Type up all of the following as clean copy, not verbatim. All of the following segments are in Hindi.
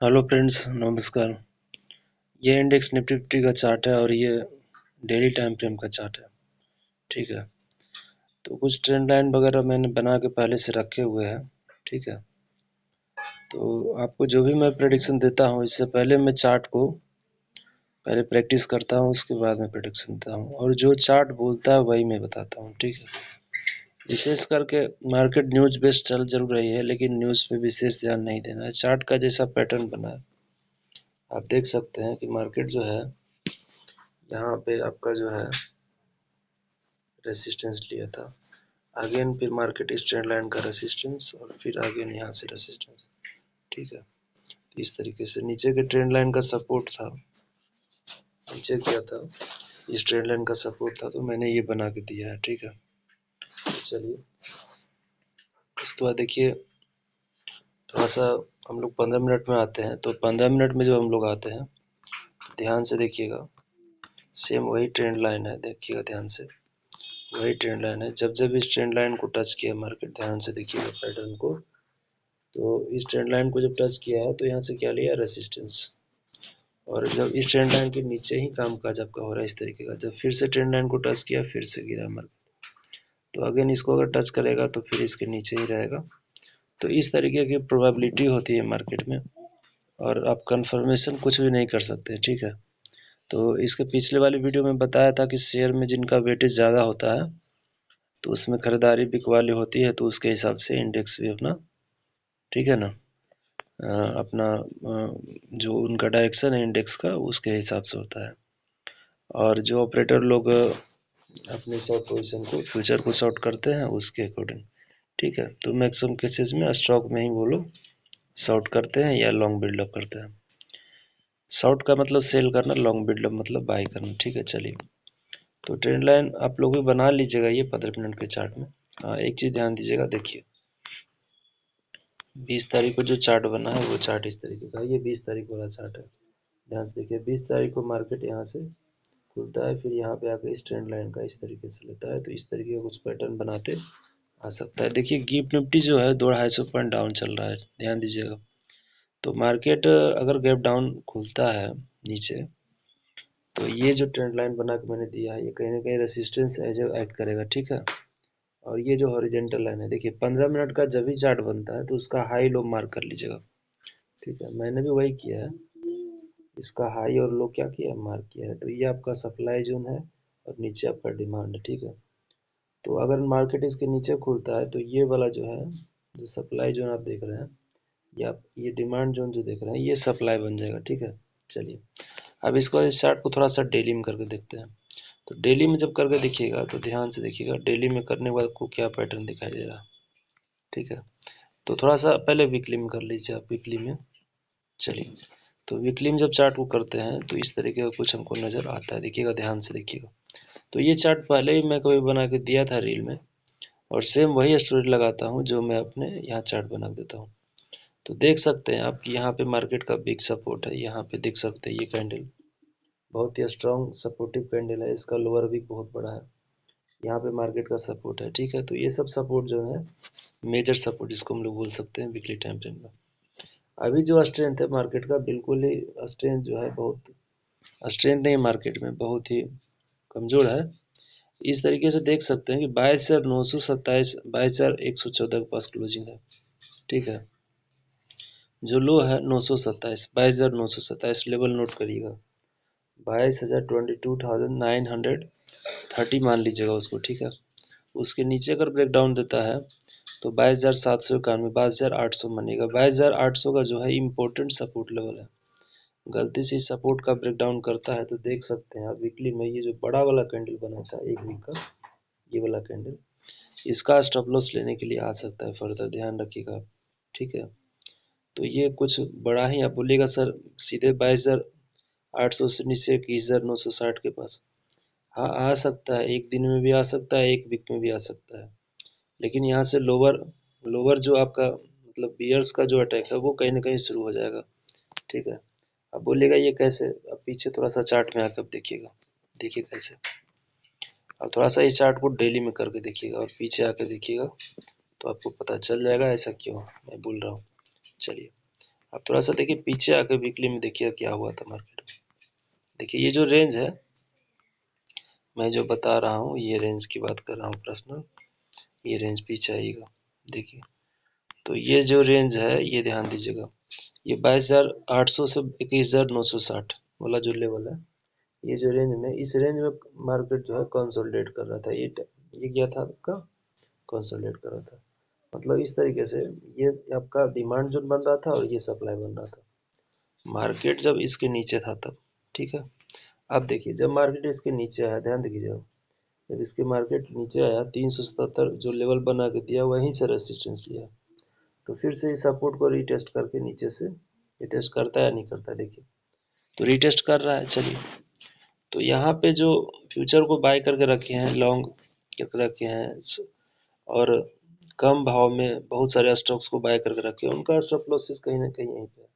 हेलो फ्रेंड्स, नमस्कार। ये इंडेक्स निफ्टी 50 का चार्ट है और ये डेली टाइम फ्रेम का चार्ट है। ठीक है, तो कुछ ट्रेंड लाइन वगैरह मैंने बना के पहले से रखे हुए हैं। ठीक है, तो आपको जो भी मैं प्रेडिक्शन देता हूँ इससे पहले मैं चार्ट को पहले प्रैक्टिस करता हूँ, उसके बाद में प्रेडिक्शन देता हूँ और जो चार्ट बोलता है वही मैं बताता हूँ। ठीक है, विशेष करके मार्केट न्यूज़ बेस्ड चल जरूर रही है, लेकिन न्यूज़ पे विशेष ध्यान नहीं देना है। चार्ट का जैसा पैटर्न बना है आप देख सकते हैं कि मार्केट जो है यहाँ पे आपका जो है रेसिस्टेंस लिया था, अगेन फिर मार्केट इस ट्रेंड लाइन का रेसिस्टेंस और फिर अगेन यहाँ से रेसिस्टेंस। ठीक है, तो इस तरीके से नीचे के ट्रेंड लाइन का सपोर्ट था, नीचे किया था, इस ट्रेंड लाइन का सपोर्ट था, तो मैंने ये बना के दिया है। ठीक है, तो चलिए इसके बाद देखिए थोड़ा सा हम लोग 15 मिनट में आते हैं। तो 15 मिनट में जब हम लोग आते हैं तो ध्यान से देखिएगा, सेम वही ट्रेंड लाइन है, देखिएगा ध्यान से, वही ट्रेंड लाइन है। जब जब इस ट्रेंड लाइन को टच किया मार्केट, ध्यान से देखिएगा पैटर्न को, तो इस ट्रेंड लाइन को जब टच किया है तो यहाँ से क्या लिया, रेसिस्टेंस। और जब इस ट्रेंड लाइन के नीचे ही काम काज आपका हो रहा है इस तरीके का, जब फिर से ट्रेंड लाइन को टच किया फिर से गिरा मार्केट, तो अगेन इसको अगर टच करेगा तो फिर इसके नीचे ही रहेगा। तो इस तरीके की प्रोबेबिलिटी होती है मार्केट में और आप कंफर्मेशन कुछ भी नहीं कर सकते। ठीक है, तो इसके पिछले वाली वीडियो में बताया था कि शेयर में जिनका वेटेज ज़्यादा होता है तो उसमें खरीदारी बिकवाली होती है, तो उसके हिसाब से इंडेक्स भी अपना, ठीक है ना, अपना जो उनका डायरेक्शन है इंडेक्स का उसके हिसाब से होता है। और जो ऑपरेटर लोग अपने शॉर्ट पोजीशन को, फ्यूचर को शॉर्ट करते हैं उसके अकॉर्डिंग। ठीक है, तो मैक्सिमम केसेस में स्टॉक में ही वो लोग शॉर्ट करते हैं या लॉन्ग बिल्डअप करते हैं। शॉर्ट का मतलब सेल करना, लॉन्ग बिल्डअप मतलब बाय करना। ठीक है, चलिए तो ट्रेंड लाइन आप लोग भी बना लीजिएगा ये 15 मिनट के चार्ट में। हाँ, एक चीज़ ध्यान दीजिएगा, देखिए 20 तारीख को जो चार्ट बना है वो चार्ट इस तरीके का है, ये 20 तारीख वाला चार्ट है। ध्यान से देखिए, 20 तारीख को मार्केट यहाँ से खुलता है, फिर यहाँ पे आकर इस ट्रेंड लाइन का इस तरीके से लेता है, तो इस तरीके का कुछ पैटर्न बनाते आ सकता है। देखिए गिफ्ट निफ्टी जो है 200-250 पॉइंट डाउन चल रहा है, ध्यान दीजिएगा। तो मार्केट अगर गैप डाउन खुलता है नीचे, तो ये जो ट्रेंड लाइन बना के मैंने दिया है ये कहीं ना कहीं रेसिस्टेंस एज एक्ट करेगा। ठीक है, और ये जो हॉरिजेंटल लाइन है, देखिए 15 मिनट का जब भी चार्ट बनता है तो उसका हाई लो मार्क कर लीजिएगा। ठीक है, मैंने भी वही किया है, इसका हाई और लो क्या किया है, मार्क किया है। तो ये आपका सप्लाई जोन है और नीचे आपका डिमांड है। ठीक है, तो अगर मार्केट इसके नीचे खुलता है तो ये वाला जो है, जो सप्लाई जोन आप देख रहे हैं, या ये डिमांड जोन जो देख रहे हैं, ये सप्लाई बन जाएगा। ठीक है, चलिए अब इसको, इस चार्ट को थोड़ा सा डेली में करके देखते हैं। तो डेली में जब करके देखिएगा तो ध्यान से देखिएगा, डेली में करने के बाद आपको क्या पैटर्न दिखाई दे रहा है। ठीक है, तो थोड़ा सा पहले वीकली में कर लीजिए आप, वीकली में। चलिए, तो वीकली में जब चार्ट को करते हैं तो इस तरीके का कुछ हमको नज़र आता है, देखिएगा ध्यान से देखिएगा। तो ये चार्ट पहले ही मैं कभी बना के दिया था रील में, और सेम वही स्टोरी लगाता हूँ जो मैं अपने यहाँ चार्ट बना देता हूँ। तो देख सकते हैं आप कि यहाँ पे मार्केट का बिग सपोर्ट है, यहाँ पे देख सकते हैं ये कैंडल बहुत ही स्ट्रॉन्ग सपोर्टिव कैंडल है, इसका लोअर विक बहुत बड़ा है, यहाँ पे मार्केट का सपोर्ट है। ठीक है, तो ये सब सपोर्ट जो है मेजर सपोर्ट जिसको हम लोग बोल सकते हैं वीकली टाइम फ्रेम में। अभी जो स्ट्रेंथ है मार्केट का, बिल्कुल ही स्ट्रेंथ जो है, बहुत स्ट्रेंथ नहीं, मार्केट में बहुत ही कमजोर है। इस तरीके से देख सकते हैं कि 22,927, 22,114 के पास क्लोजिंग है। ठीक है, जो लो है 927, 22,927 लेवल नोट करिएगा, 22,22,930 मान लीजिएगा उसको। ठीक है, उसके नीचे अगर ब्रेक डाउन देता है तो 22,791, 22,800 मानिएगा। 22,800 का जो है इम्पोर्टेंट सपोर्ट लेवल है। गलती से इस सपोर्ट का ब्रेक डाउन करता है तो देख सकते हैं आप वीकली में ये जो बड़ा वाला कैंडल बना था एक वीक का, ये वाला कैंडल, इसका स्टॉप लॉस लेने के लिए आ सकता है फर्दर, ध्यान रखिएगा। ठीक है, तो ये कुछ बड़ा ही, आप बोलिएगा सर सीधे 22,800 से नीचे 21,960 के पास, हाँ आ सकता है, एक दिन में भी आ सकता है, एक वीक में भी आ सकता है, लेकिन यहाँ से लोअर लोअर जो आपका मतलब बियर्स का जो अटैक है वो कहीं ना कहीं शुरू हो जाएगा। ठीक है, अब बोलिएगा ये कैसे, अब पीछे थोड़ा सा चार्ट में आकर देखिएगा, देखिए कैसे। अब थोड़ा सा इस चार्ट को डेली में करके देखिएगा और पीछे आकर देखिएगा, तो आपको पता चल जाएगा ऐसा क्यों मैं बोल रहा हूँ। चलिए अब थोड़ा सा देखिए पीछे आकर वीकली में देखिए क्या हुआ था मार्केट में। देखिए ये जो रेंज है मैं जो बता रहा हूँ, ये रेंज की बात कर रहा हूँ पर्सनल, ये रेंज पीछे आएगा। देखिए तो ये जो रेंज है ये ध्यान दीजिएगा, ये 22,800 से 21,960 वाला जो लेवल है, ये जो रेंज में, इस रेंज में मार्केट जो है कंसोलिडेट कर रहा था। ये क्या था आपका, कंसोलिडेट कर रहा था। मतलब इस तरीके से ये आपका डिमांड जोन बन रहा था और ये सप्लाई बन रहा था। मार्केट जब इसके नीचे था तब, ठीक है। अब देखिए जब मार्केट इसके नीचे आया, ध्यान दीजिए, जब इसके मार्केट नीचे आया 377 जो लेवल बना के दिया वहीं से रेसिस्टेंस लिया, तो फिर से इस सपोर्ट को रीटेस्ट करके नीचे से रीटेस्ट करता है या नहीं करता, देखिए तो रीटेस्ट कर रहा है। चलिए तो यहाँ पे जो फ्यूचर को बाय करके रखे हैं, लॉन्ग करके रखे हैं और कम भाव में बहुत सारे स्टॉक्स को बाय करके रखे हैं, उनका स्टॉप लॉसेस कहीं ना कहीं यहीं पे है।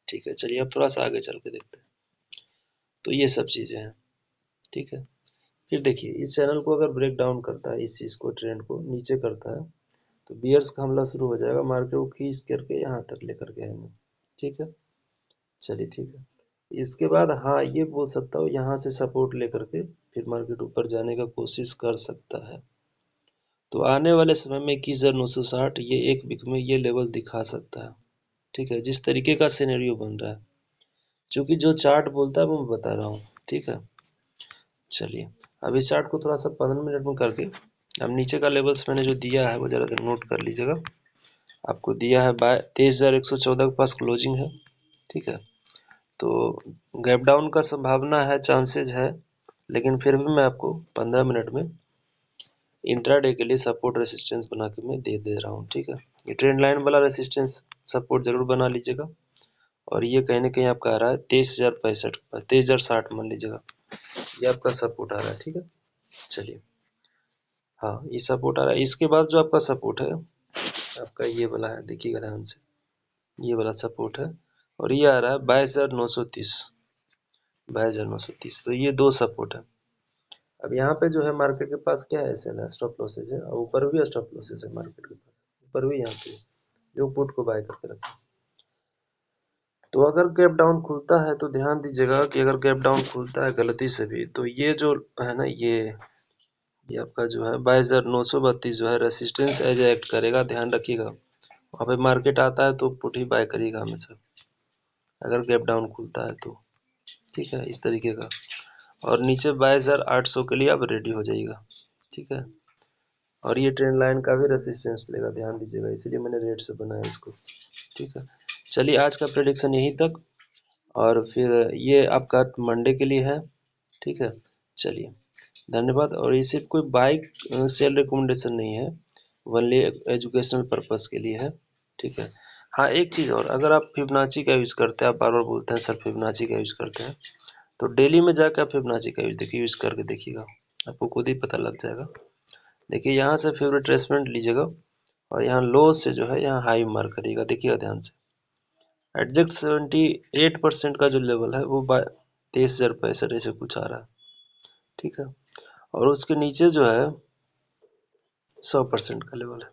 ठीक है, चलिए अब थोड़ा सा आगे चल के देखते हैं। तो ये सब चीज़ें हैं, ठीक है। फिर देखिए इस चैनल को अगर ब्रेक डाउन करता है, इस चीज़ को, ट्रेंड को नीचे करता है, तो बियर्स का हमला शुरू हो जाएगा, मार्केट को खींच करके यहाँ तक लेकर के आएंगे। ठीक है, चलिए ठीक है। इसके बाद हाँ ये बोल सकता हूँ, यहाँ से सपोर्ट लेकर के फिर मार्केट ऊपर जाने का कोशिश कर सकता है। तो आने वाले समय में 21,960 ये एक वीक में ये लेवल दिखा सकता है। ठीक है, जिस तरीके का सिनेरियो बन रहा है, क्योंकि जो चार्ट बोलता है वो मैं बता रहा हूँ। ठीक है, चलिए अब इस चार्ट को थोड़ा सा 15 मिनट में करके, अब नीचे का लेवल्स मैंने जो दिया है वो ज़रा देर नोट कर लीजिएगा। आपको दिया है 23,114 के पास क्लोजिंग है। ठीक है, तो गैप डाउन का संभावना है, चांसेज है, लेकिन फिर भी मैं आपको 15 मिनट में इंट्राडे के लिए सपोर्ट रेसिस्टेंस बना के मैं दे रहा हूँ। ठीक है, ये ट्रेंड लाइन वाला रेसिस्टेंस सपोर्ट जरूर बना लीजिएगा। और ये कहीं ना कहीं आपका आ रहा है 23,065 के पास, 23,060 मान लीजिएगा, ये आपका सपोर्ट आ रहा है। ठीक है, चलिए हाँ ये सपोर्ट आ रहा है। इसके बाद जो आपका सपोर्ट है आपका ये वाला है, देखिएगा ध्यान से, ये वाला सपोर्ट है और ये आ रहा है 22,930, 22,930। तो ये दो सपोर्ट है। अब यहाँ पे जो है मार्केट के पास क्या है, सेल है, स्टॉप लॉसेज है, और ऊपर भी स्टॉप लॉसेज है मार्केट के पास, ऊपर भी यहाँ पे जो पुट को बाय करके रखा है। तो अगर गैप डाउन खुलता है तो ध्यान दीजिएगा कि अगर गैप डाउन खुलता है गलती से भी, तो ये जो है ना, ये आपका जो है 22,932 जो है रेसिस्टेंस एज एक्ट करेगा, ध्यान रखिएगा। वहाँ पे मार्केट आता है तो पुट ही बाय करिएगा हमेशा, अगर गैप डाउन खुलता है तो। ठीक है, इस तरीके का। और नीचे 22,800 के लिए आप रेडी हो जाइएगा। ठीक है, और ये ट्रेंड लाइन का भी रेसिस्टेंस लेगा, ध्यान दीजिएगा, इसीलिए मैंने रेड से बनाया इसको। ठीक है, चलिए आज का प्रेडिक्शन यहीं तक, और फिर ये आपका मंडे के लिए है। ठीक है, चलिए धन्यवाद। और ये सिर्फ कोई बाइक सेल रिकमेंडेशन नहीं है, ओनली एजुकेशनल पर्पस के लिए है। ठीक है, हाँ एक चीज़ और, अगर आप फिबोनाची का यूज़ करते हैं, आप बार बार बोलते हैं सर फिबोनाची का यूज़ करते हैं, तो डेली में जाकर आप फिबोनाची का यूज़ करके देखिएगा, आपको खुद ही पता लग जाएगा। देखिए यहाँ से फिर रिट्रेसमेंट लीजिएगा और यहाँ लो से जो है यहाँ हाई मार्क करिएगा, देखिएगा ध्यान से। एग्जैक्ट 78% का जो लेवल है वो 23,065 ऐसे कुछ आ रहा है। ठीक है, और उसके नीचे जो है 100% का लेवल है।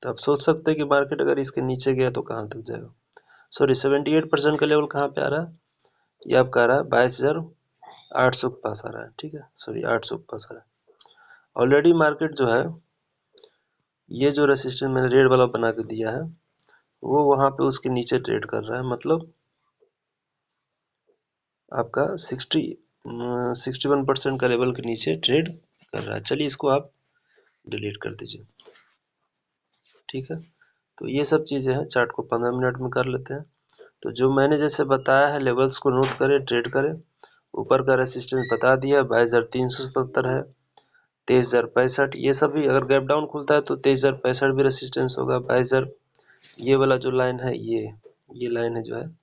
तो आप सोच सकते हैं कि मार्केट अगर इसके नीचे गया तो कहाँ तक जाएगा। सॉरी 78% का लेवल कहाँ पे आ रहा है, ये आपका आ रहा है 22,800 के पास आ रहा है। ठीक है, सॉरी 800 के पास आ रहा है। ऑलरेडी मार्केट जो है, ये जो रेसिस्टेंस मैंने रेड वाला बना के दिया है वो वहाँ पे उसके नीचे ट्रेड कर रहा है, मतलब आपका 61% का लेवल के नीचे ट्रेड कर रहा है। चलिए इसको आप डिलीट कर दीजिए। ठीक है, तो ये सब चीज़ें हैं, चार्ट को 15 मिनट में कर लेते हैं। तो जो मैंने जैसे बताया है, लेवल्स को नोट करें, ट्रेड करें। ऊपर का रेसिस्टेंस बता दिया 22,377 है, 23,065, ये सब भी अगर गैप डाउन खुलता है तो 23,065 भी रेसिस्टेंस होगा। 22,000 ये वाला जो लाइन है, ये लाइन है जो है,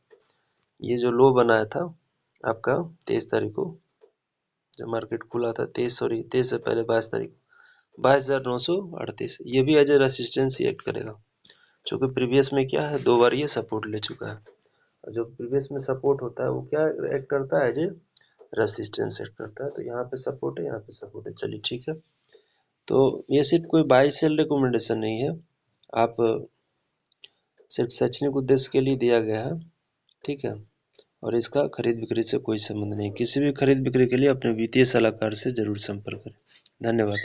ये जो लो बनाया था आपका 23 तारीख को, जब मार्केट खुला था 23 से पहले 22 तारीख, 22,938, ये भी एज ए रेसिस्टेंस ही एक्ट करेगा, क्योंकि प्रीवियस में क्या है, 2 बार ये सपोर्ट ले चुका है। और जो प्रीवियस में सपोर्ट होता है वो क्या एक्ट करता है, एज ए रेसिस्टेंस एक्ट करता है। तो यहाँ पे सपोर्ट है, यहाँ पे सपोर्ट है। चलिए ठीक है, तो ये सिर्फ कोई बाई सेल रिकमेंडेशन नहीं है, आप सिर्फ शैक्षणिक उद्देश्य के लिए दिया गया है। ठीक है। और इसका खरीद बिक्री से कोई संबंध नहीं। किसी भी खरीद बिक्री के लिए अपने वित्तीय सलाहकार से जरूर संपर्क करें। धन्यवाद।